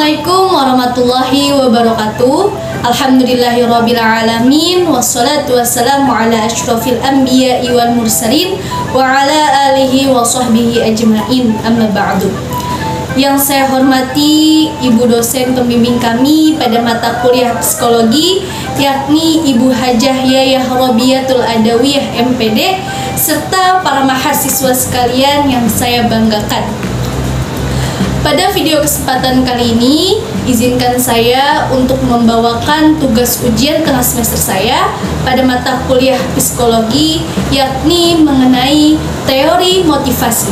Assalamualaikum warahmatullahi wabarakatuh. Alhamdulillahirrabbilalamin. Wassalatu wassalamu ala ashrafil anbiya'i wal mursalin wa ala alihi wa sahbihi ajma'in, amma ba'du. Yang saya hormati Ibu dosen pembimbing kami pada mata kuliah psikologi, yakni Ibu Hajah Yayah Robiatul Adawiyah MPD, serta para mahasiswa sekalian yang saya banggakan. Pada video kesempatan kali ini, izinkan saya untuk membawakan tugas ujian tengah semester saya pada mata kuliah psikologi, yakni mengenai teori motivasi.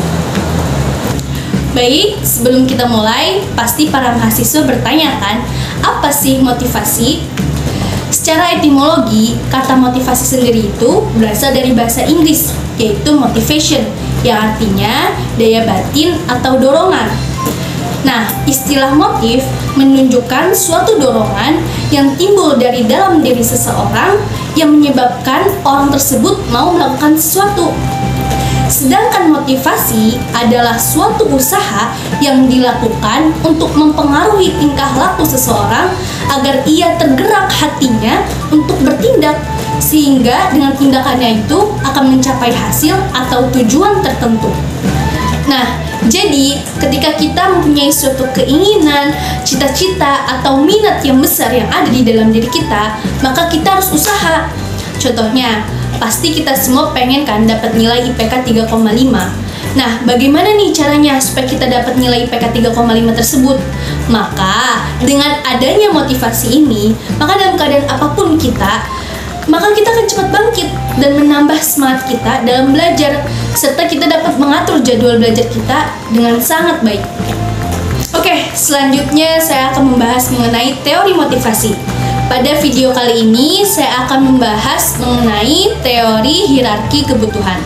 Baik, sebelum kita mulai, pasti para mahasiswa bertanya kan, apa sih motivasi? Secara etimologi, kata motivasi sendiri itu berasal dari bahasa Inggris, yaitu motivation, yang artinya daya batin atau dorongan. Nah, istilah motif menunjukkan suatu dorongan yang timbul dari dalam diri seseorang yang menyebabkan orang tersebut mau melakukan sesuatu. Sedangkan motivasi adalah suatu usaha yang dilakukan untuk mempengaruhi tingkah laku seseorang agar ia tergerak hatinya untuk bertindak, sehingga dengan tindakannya itu akan mencapai hasil atau tujuan tertentu. Nah, jadi ketika kita mempunyai suatu keinginan, cita-cita, atau minat yang besar yang ada di dalam diri kita, maka kita harus usaha. Contohnya, pasti kita semua pengen kan dapat nilai IPK 3,5. Nah, bagaimana nih caranya supaya kita dapat nilai IPK 3,5 tersebut? Maka, dengan adanya motivasi ini, maka dalam keadaan apapun kita, maka kita akan cepat bangkit dan menambah semangat kita dalam belajar, serta kita dapat mengatur jadwal belajar kita dengan sangat baik. Oke, selanjutnya saya akan membahas mengenai teori motivasi. Pada video kali ini, saya akan membahas mengenai teori hierarki kebutuhan.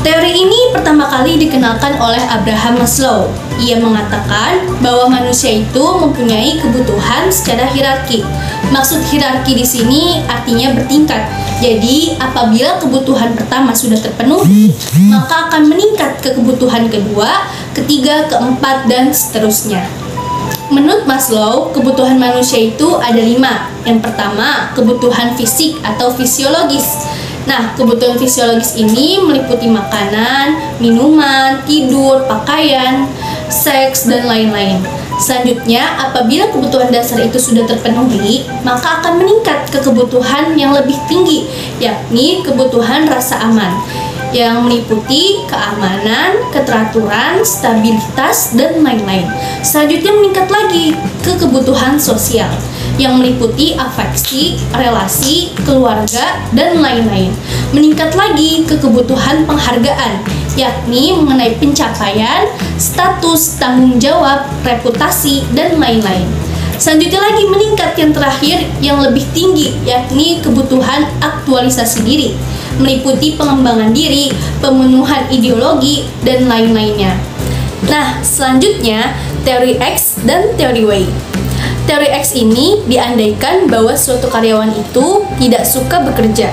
Teori ini pertama kali dikenalkan oleh Abraham Maslow. Ia mengatakan bahwa manusia itu mempunyai kebutuhan secara hierarki. Maksud hierarki di sini artinya bertingkat. Jadi, apabila kebutuhan pertama sudah terpenuhi, maka akan meningkat ke kebutuhan kedua, ketiga, keempat, dan seterusnya. Menurut Maslow, kebutuhan manusia itu ada 5. Yang pertama, kebutuhan fisik atau fisiologis. Nah, kebutuhan fisiologis ini meliputi makanan, minuman, tidur, pakaian, seks, dan lain-lain. Selanjutnya, apabila kebutuhan dasar itu sudah terpenuhi, maka akan meningkat ke kebutuhan yang lebih tinggi, yakni kebutuhan rasa aman, yang meliputi keamanan, keteraturan, stabilitas, dan lain-lain. Selanjutnya meningkat lagi ke kebutuhan sosial, yang meliputi afeksi, relasi, keluarga, dan lain-lain. Meningkat lagi ke kebutuhan penghargaan, yakni mengenai pencapaian, status, tanggung jawab, reputasi, dan lain-lain. Selanjutnya lagi meningkat yang terakhir yang lebih tinggi, yakni kebutuhan aktualisasi diri, meliputi pengembangan diri, pemenuhan ideologi, dan lain-lainnya. Nah, selanjutnya teori X dan teori Y. Teori X ini diandaikan bahwa suatu karyawan itu tidak suka bekerja,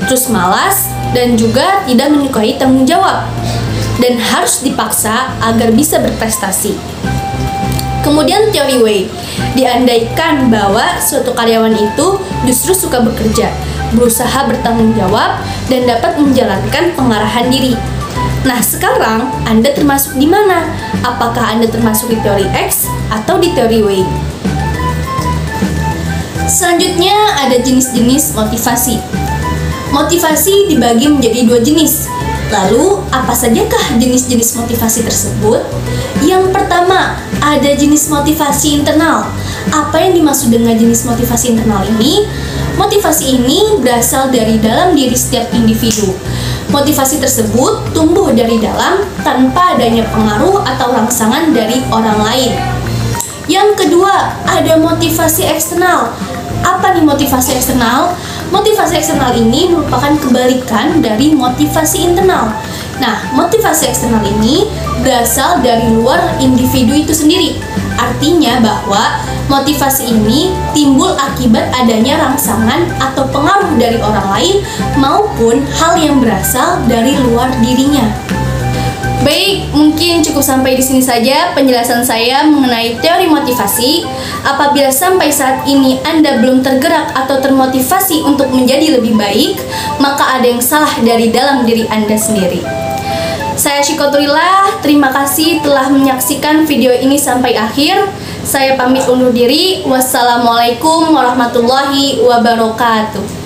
terus malas, dan juga tidak menyukai tanggung jawab, dan harus dipaksa agar bisa berprestasi. Kemudian teori Y, diandaikan bahwa suatu karyawan itu justru suka bekerja, berusaha bertanggung jawab, dan dapat menjalankan pengarahan diri. Nah, sekarang Anda termasuk di mana? Apakah Anda termasuk di teori X atau di teori Y? Selanjutnya ada jenis-jenis motivasi. Motivasi dibagi menjadi 2 jenis. Lalu, apa sajakah jenis-jenis motivasi tersebut? Yang pertama, ada jenis motivasi internal. Apa yang dimaksud dengan jenis motivasi internal ini? Motivasi ini berasal dari dalam diri setiap individu. Motivasi tersebut tumbuh dari dalam tanpa adanya pengaruh atau rangsangan dari orang lain. Yang kedua, ada motivasi eksternal. Apa nih motivasi eksternal? Motivasi eksternal ini merupakan kebalikan dari motivasi internal. Nah, motivasi eksternal ini berasal dari luar individu itu sendiri. Artinya bahwa motivasi ini timbul akibat adanya rangsangan atau pengaruh dari orang lain maupun hal yang berasal dari luar dirinya. Baik, mungkin cukup sampai di sini saja penjelasan saya mengenai teori motivasi. Apabila sampai saat ini Anda belum tergerak atau termotivasi untuk menjadi lebih baik, maka ada yang salah dari dalam diri Anda sendiri. Saya Syikoturillah, terima kasih telah menyaksikan video ini sampai akhir. Saya pamit undur diri. Wassalamualaikum warahmatullahi wabarakatuh.